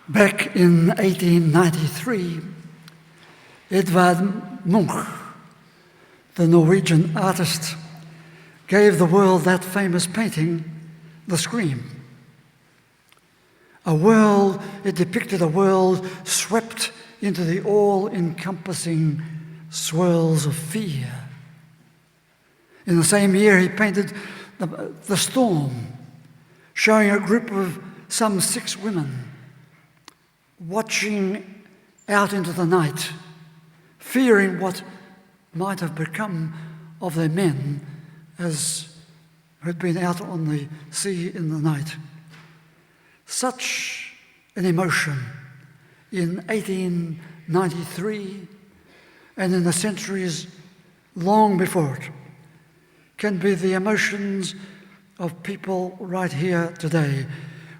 Back in 1893, Edvard Munch, the Norwegian artist, gave the world that famous painting, The Scream. It depicted a world swept into the all-encompassing swirls of fear. In the same year, he painted The Storm, showing a group of some 6 women watching out into the night, fearing what might have become of their men who had been out on the sea in the night. Such an emotion in 1893 and in the centuries long before it can be the emotions of people right here today,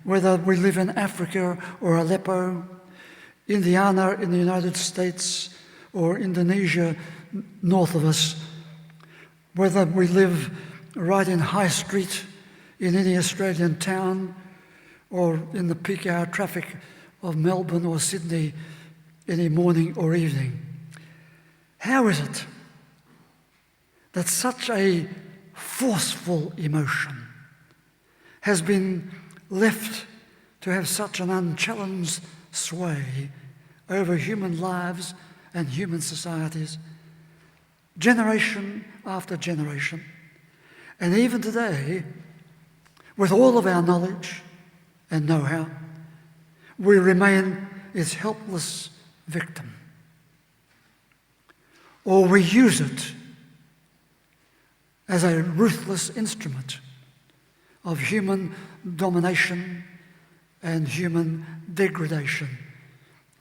whether we live in Africa or Aleppo, Indiana in the United States, or Indonesia north of us, whether we live right in High Street in any Australian town, or in the peak hour traffic of Melbourne or Sydney any morning or evening. How is it that such a forceful emotion has been left to have such an unchallenged sway over human lives and human societies, generation after generation? And even today, with all of our knowledge and know-how, we remain its helpless victim. Or we use it as a ruthless instrument of human domination and human degradation,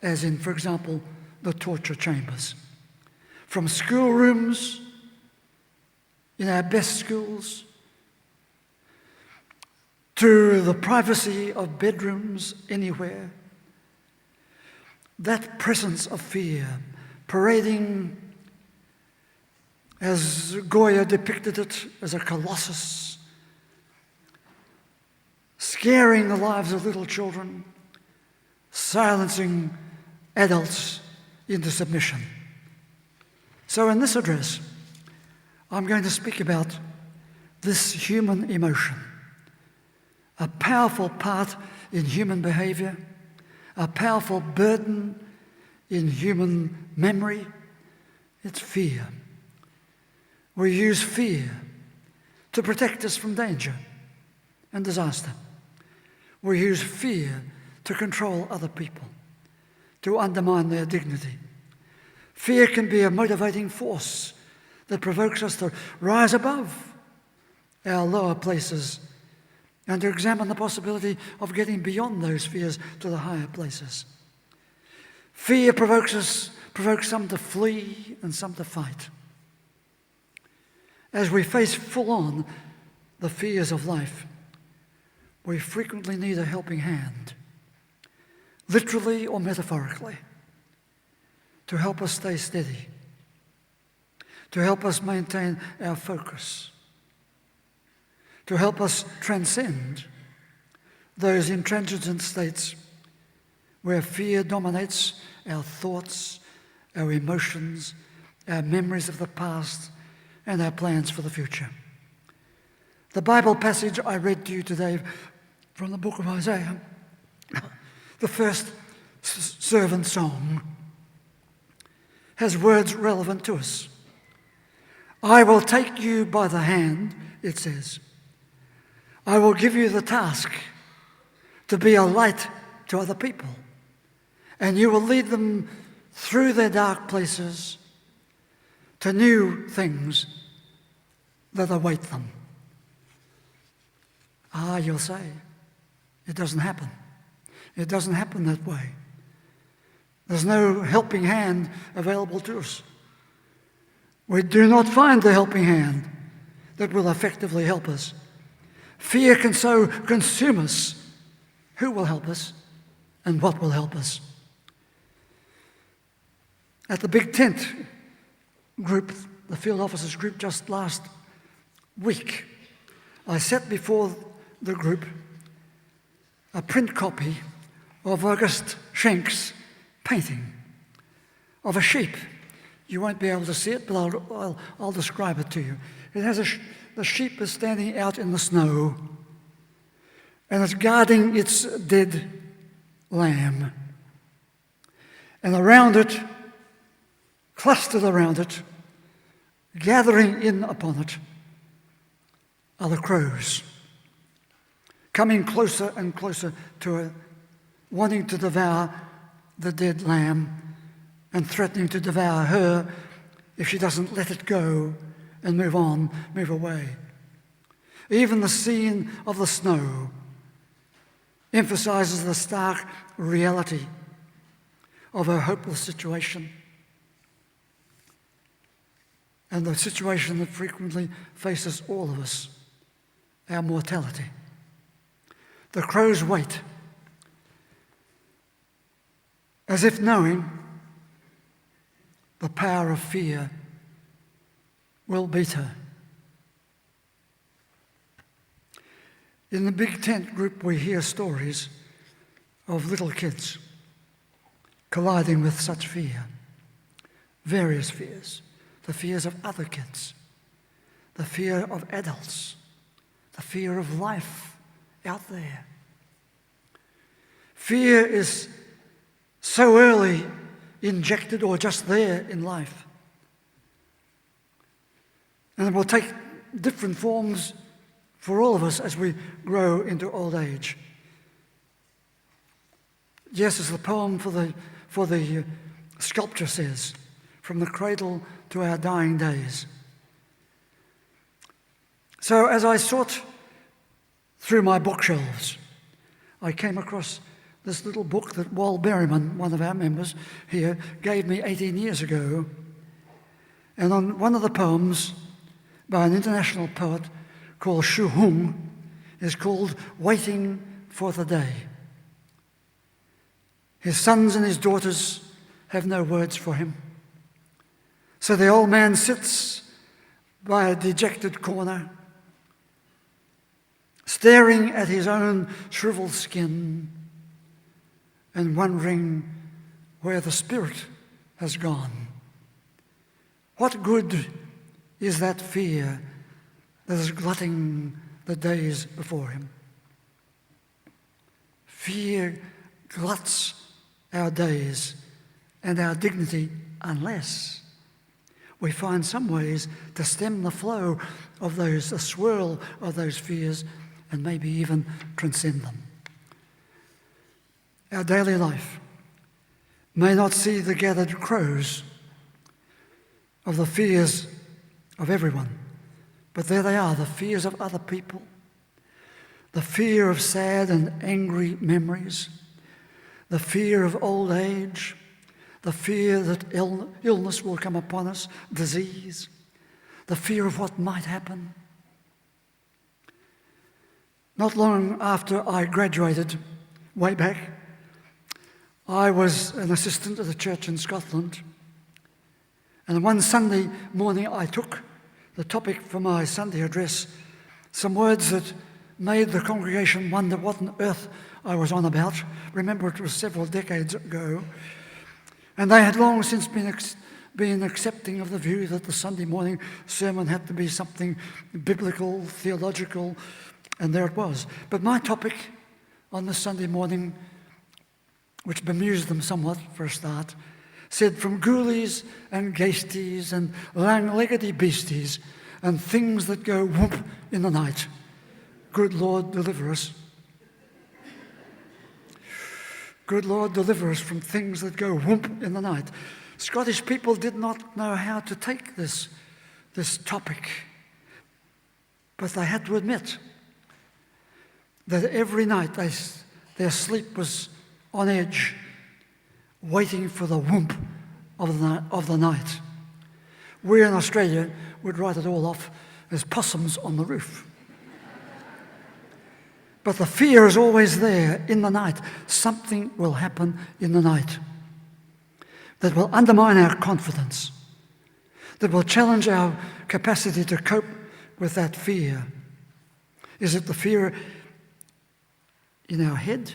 as in, for example, the torture chambers. From schoolrooms in our best schools to the privacy of bedrooms anywhere, that presence of fear parading, as Goya depicted it, as a colossus, scaring the lives of little children, silencing adults into submission. So in this address, I'm going to speak about this human emotion, a powerful part in human behavior, a powerful burden in human memory. It's fear. We use fear to protect us from danger and disaster. We use fear to control other people, to undermine their dignity. Fear can be a motivating force that provokes us to rise above our lower places and to examine the possibility of getting beyond those fears to the higher places. Fear provokes some to flee and some to fight. As we face full-on the fears of life, we frequently need a helping hand, literally or metaphorically, to help us stay steady, to help us maintain our focus, to help us transcend those intransigent states where fear dominates our thoughts, our emotions, our memories of the past, and our plans for the future. The Bible passage I read to you today from the book of Isaiah, the first servant song, has words relevant to us. I will take you by the hand, it says. I will give you the task to be a light to other people, and you will lead them through their dark places to new things that await them. You'll say, it doesn't happen. It doesn't happen that way. There's no helping hand available to us. We do not find the helping hand that will effectively help us. Fear can so consume us. Who will help us and what will help us? At the Big Tent group, the field officers group, just last week, I set before the group a print copy of August Schenk's painting of a sheep. You won't be able to see it, but I'll describe it to you. It has the sheep is standing out in the snow, and it's guarding its dead lamb. And around it, clustered around it, gathering in upon it, are the crows, coming closer and closer to it, wanting to devour the dead lamb and threatening to devour her if she doesn't let it go and move on, move away. Even the scene of the snow emphasizes the stark reality of her hopeless situation and the situation that frequently faces all of us, our mortality. The crows wait, as if knowing the power of fear will beat her. In the big tent group, we hear stories of little kids colliding with such fear, various fears, the fears of other kids, the fear of adults, the fear of life out there. Fear is so early injected or just there in life. And it will take different forms for all of us as we grow into old age. Yes, as the poem for the sculpture says, from the cradle to our dying days. So as I sought through my bookshelves, I came across this little book that Wal Berryman, one of our members here, gave me 18 years ago. And on one of the poems by an international poet called Shu Hung is called Waiting for the Day. His sons and his daughters have no words for him. So the old man sits by a dejected corner, staring at his own shriveled skin and wondering where the spirit has gone. What good is that fear that is glutting the days before him? Fear gluts our days and our dignity unless we find some ways to stem the flow of the swirl of those fears and maybe even transcend them. Our daily life may not see the gathered crows of the fears of everyone, but there they are, the fears of other people, the fear of sad and angry memories, the fear of old age, the fear that illness will come upon us, disease, the fear of what might happen. Not long after I graduated, way back, I was an assistant at a church in Scotland. And one Sunday morning I took the topic for my Sunday address, some words that made the congregation wonder what on earth I was on about. Remember, it was several decades ago. And they had long since been accepting of the view that the Sunday morning sermon had to be something biblical, theological, and there it was. But my topic on the Sunday morning, which bemused them somewhat for a start, said, from ghoulies and ghasties and lang-leggedy beasties and things that go whoop in the night, good Lord, deliver us. Good Lord, deliver us from things that go whoop in the night. Scottish people did not know how to take this topic, but they had to admit that every night their sleep was on edge, waiting for the whoop of the night. We in Australia would write it all off as possums on the roof. But the fear is always there in the night. Something will happen in the night that will undermine our confidence, that will challenge our capacity to cope with that fear. Is it the fear in our head,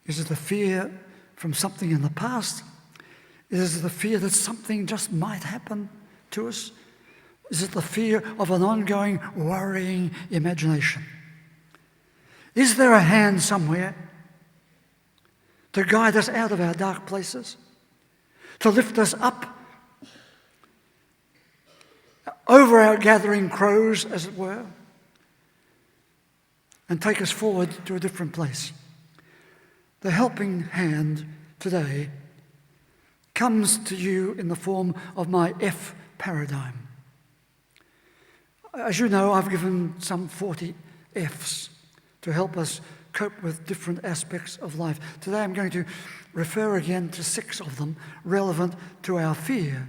Is it the fear from something in the past? Is it the fear that something just might happen to us? Is it the fear of an ongoing worrying imagination? Is there a hand somewhere to guide us out of our dark places, to lift us up over our gathering crows, as it were, and take us forward to a different place? The helping hand today comes to you in the form of my F paradigm. As you know, I've given some 40 Fs to help us cope with different aspects of life. Today I'm going to refer again to 6 of them relevant to our fear.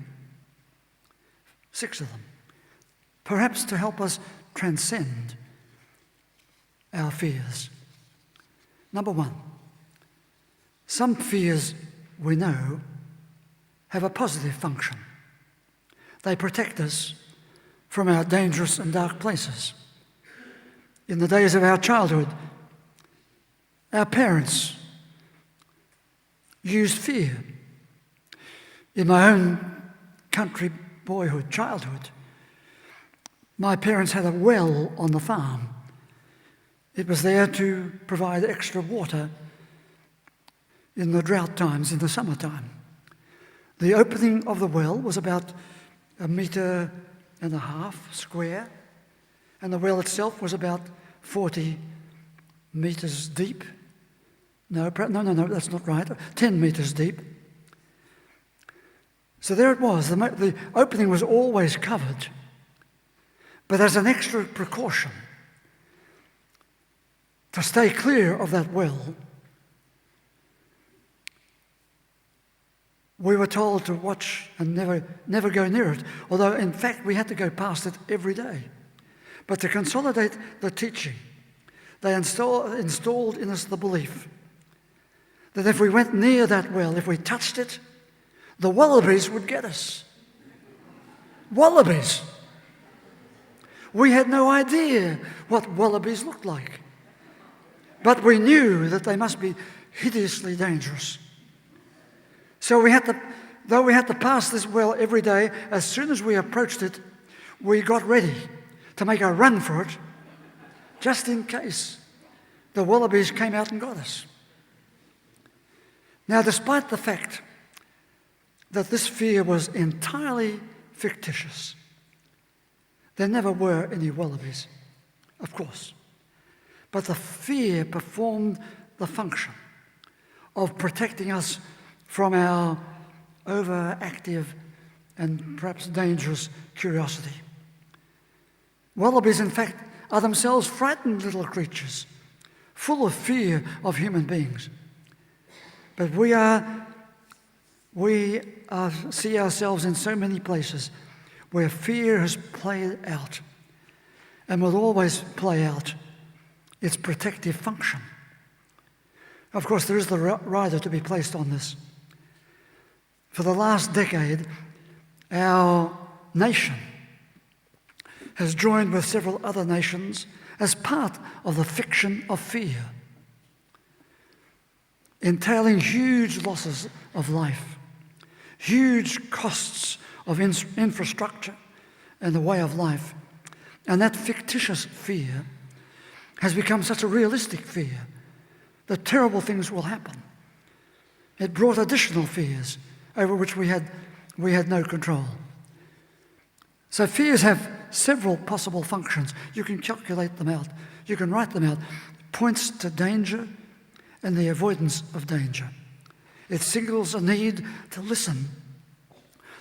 6 of them. Perhaps to help us transcend our fears. Number 1, some fears we know have a positive function. They protect us from our dangerous and dark places. In the days of our childhood, our parents used fear. In my own country boyhood, childhood, my parents had a well on the farm. It was there to provide extra water in the drought times, in the summertime. The opening of the well was about 1.5 meters square, and the well itself was about 40 meters deep. No, that's not right. 10 meters deep. So there it was. The opening was always covered. But as an extra precaution, to stay clear of that well, we were told to watch and never go near it, although in fact we had to go past it every day. But to consolidate the teaching, they installed in us the belief that if we went near that well, if we touched it, the wallabies would get us. Wallabies! We had no idea what wallabies looked like. But we knew that they must be hideously dangerous. So though we had to pass this well every day, as soon as we approached it, we got ready to make a run for it, just in case the wallabies came out and got us. Now, despite the fact that this fear was entirely fictitious, there never were any wallabies, of course. But the fear performed the function of protecting us from our overactive and perhaps dangerous curiosity. Wallabies, in fact, are themselves frightened little creatures, full of fear of human beings. But we see ourselves in so many places where fear has played out and will always play out its protective function. Of course, there is the rider to be placed on this. For the last decade, our nation has joined with several other nations as part of the fiction of fear, entailing huge losses of life, huge costs of infrastructure and the way of life. And that fictitious fear has become such a realistic fear that terrible things will happen. It brought additional fears over which we had no control. So fears have several possible functions. You can calculate them out. You can write them out. It points to danger and the avoidance of danger. It signals a need to listen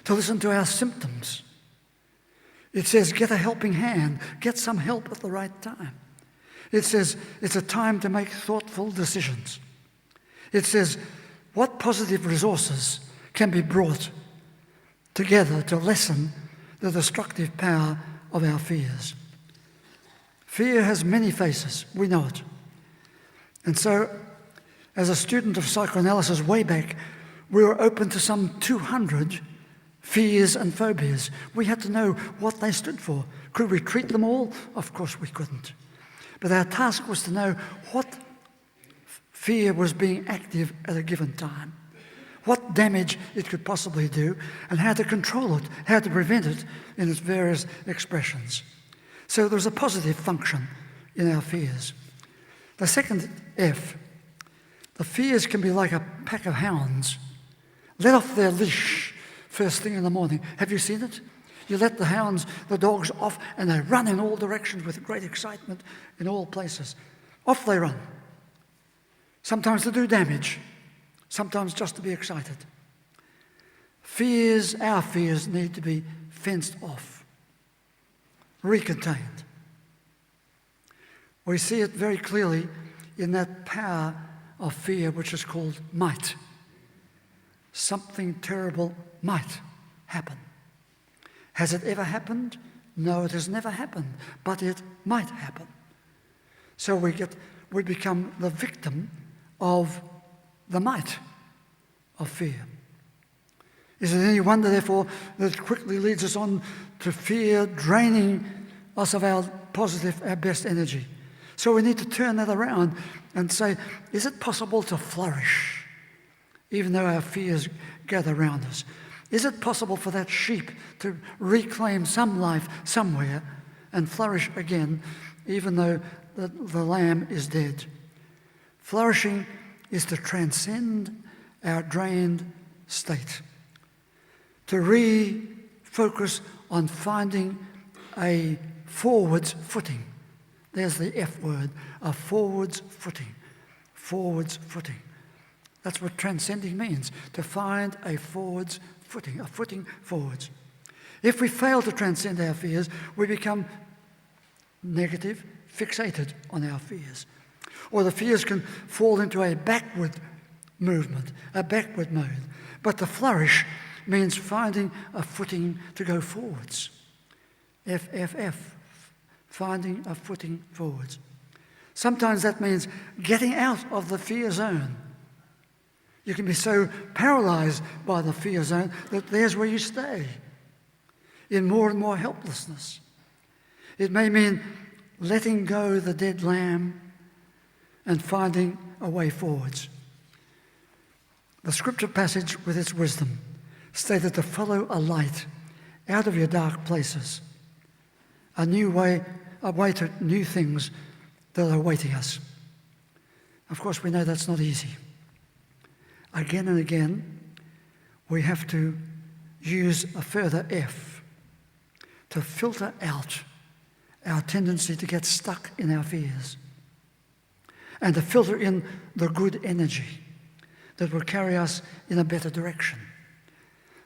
to our symptoms. It says, get a helping hand, get some help at the right time. It says, it's a time to make thoughtful decisions. It says, what positive resources can be brought together to lessen the destructive power of our fears. Fear has many faces, we know it. And so, as a student of psychoanalysis way back, we were open to some 200 fears and phobias. We had to know what they stood for. Could we treat them all? Of course we couldn't. But our task was to know what fear was being active at a given time, what damage it could possibly do, and how to control it, how to prevent it in its various expressions. So there's a positive function in our fears. The second F, the fears can be like a pack of hounds, let off their leash first thing in the morning. Have you seen it? You let the dogs off, and they run in all directions with great excitement in all places. Off they run. Sometimes to do damage, sometimes just to be excited. Our fears need to be fenced off, recontained. We see it very clearly in that power of fear which is called might. Something terrible might happen. Has it ever happened? No, it has never happened, but it might happen. So we become the victim of the might of fear. Is it any wonder, therefore, that it quickly leads us on to fear draining us of our best energy? So we need to turn that around and say, is it possible to flourish even though our fears gather around us? Is it possible for that sheep to reclaim some life somewhere and flourish again even though the lamb is dead? Flourishing is to transcend our drained state, to refocus on finding a forwards footing. There's the F word, a forwards footing. Forwards footing. That's what transcending means, to find a forwards footing, a footing forwards. If we fail to transcend our fears, we become negative, fixated on our fears. Or the fears can fall into a backward movement, a backward mode. But to flourish means finding a footing to go forwards. FFF, finding a footing forwards. Sometimes that means getting out of the fear zone. You can be so paralyzed by the fear zone that there's where you stay, in more and more helplessness. It may mean letting go the dead lamb and finding a way forwards. The scripture passage with its wisdom stated to follow a light out of your dark places, a way to new things that are awaiting us. Of course, we know that's not easy. Again and again, we have to use a further F to filter out our tendency to get stuck in our fears and to filter in the good energy that will carry us in a better direction.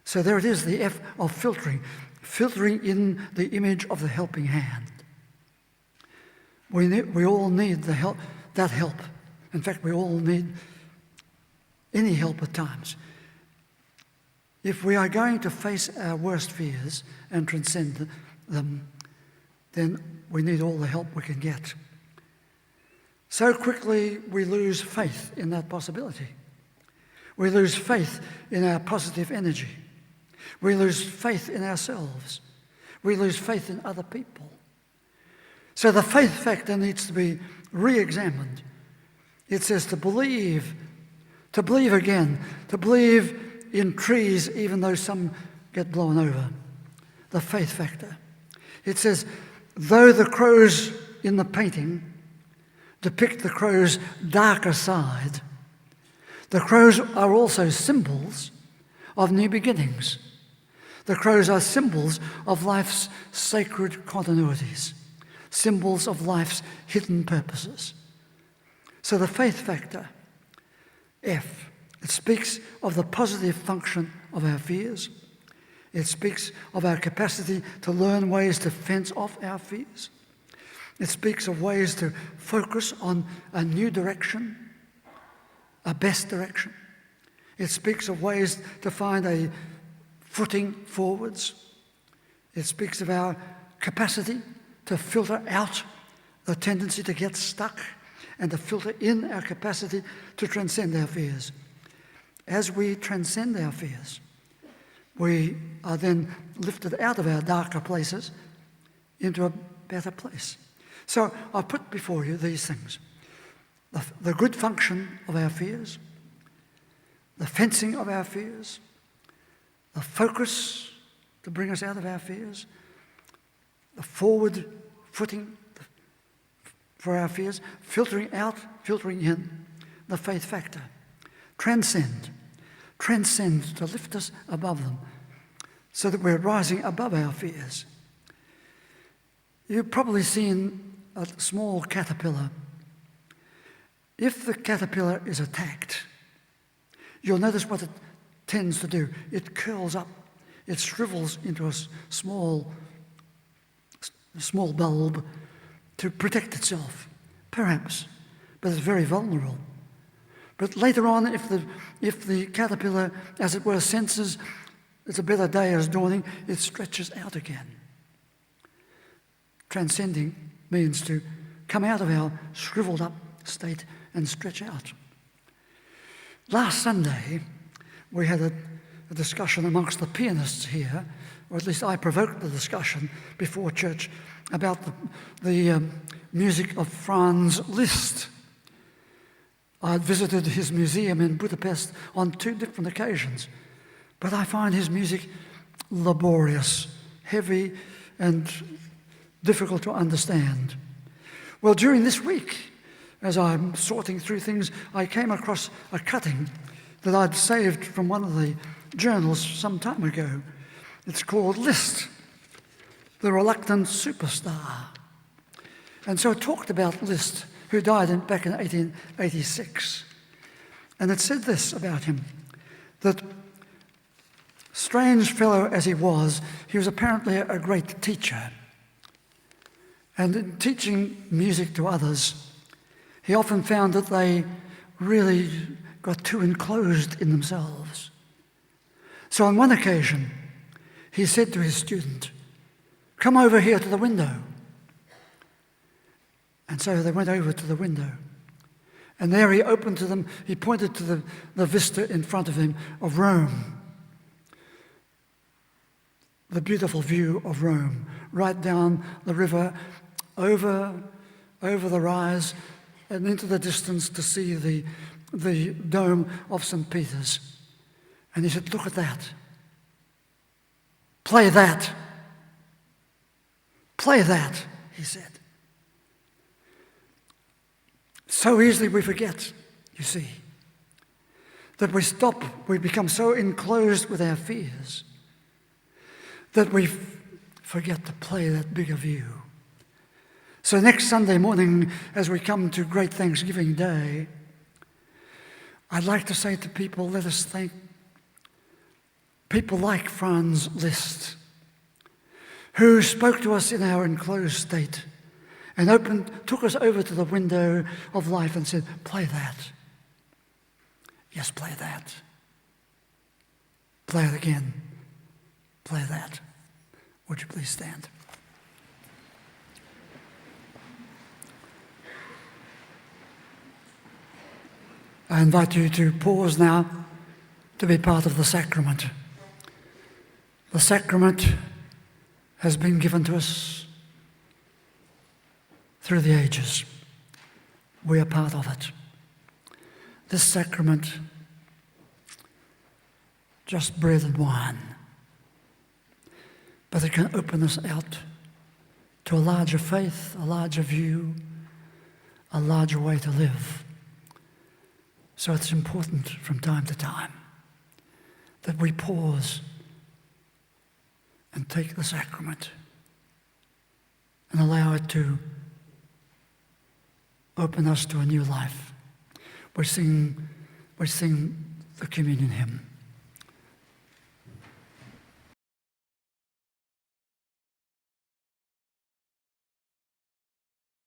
So there it is, the F of filtering in the image of the helping hand. We all need that help. In fact, we all need any help at times. If we are going to face our worst fears and transcend them, then we need all the help we can get. So quickly we lose faith in that possibility. We lose faith in our positive energy. We lose faith in ourselves. We lose faith in other people. So the faith factor needs to be re-examined. It says to believe again, to believe in trees even though some get blown over. The faith factor. It says, though the crows in the painting depict the crow's darker side, the crows are also symbols of new beginnings. The crows are symbols of life's sacred continuities, symbols of life's hidden purposes. So the faith factor, F, it speaks of the positive function of our fears. It speaks of our capacity to learn ways to fence off our fears. It speaks of ways to focus on a new direction, a best direction. It speaks of ways to find a footing forwards. It speaks of our capacity to filter out the tendency to get stuck and to filter in our capacity to transcend our fears. As we transcend our fears, we are then lifted out of our darker places into a better place. So I've put before you these things. the good function of our fears, the fencing of our fears, the focus to bring us out of our fears, the forward footing for our fears, filtering out, filtering in, the faith factor. Transcend to lift us above them so that we're rising above our fears. You've probably seen a small caterpillar. If the caterpillar is attacked, you'll notice what it tends to do. It curls up, it shrivels into a small bulb to protect itself, perhaps, but it's very vulnerable. But later on, if the caterpillar, as it were, senses it's a better day is dawning, it stretches out again. Transcending means to come out of our shriveled up state and stretch out. Last Sunday, we had a discussion amongst the pianists here, or at least I provoked the discussion before church about the music of Franz Liszt. I visited his museum in Budapest on 2 different occasions, but I find his music laborious, heavy, and difficult to understand. Well, during this week, as I'm sorting through things, I came across a cutting that I'd saved from one of the journals some time ago. It's called Liszt, the Reluctant Superstar. And so it talked about Liszt, who died back in 1886. And it said this about him, that strange fellow as he was apparently a great teacher. And in teaching music to others, he often found that they really got too enclosed in themselves. So on one occasion, he said to his student, "Come over here to the window." And so they went over to the window. And there he opened to them, he pointed to the vista in front of him of Rome. The beautiful view of Rome, right down the river, over the rise, and into the distance to see the dome of St. Peter's. And he said, "Look at that. Play that. Play that," he said. So easily we forget, you see, that we become so enclosed with our fears that we forget to play that bigger view. So next Sunday morning, as we come to Great Thanksgiving Day, I'd like to say to people, let us thank people like Franz Liszt, who spoke to us in our enclosed state and took us over to the window of life and said, "Play that. Yes, play that. Play it again. Play that." Would you please stand? I invite you to pause now to be part of the sacrament. The sacrament has been given to us through the ages. We are part of it. This sacrament, just bread and wine, but it can open us out to a larger faith, a larger view, a larger way to live. So it's important from time to time that we pause and take the sacrament and allow it to open us to a new life. We sing the communion hymn.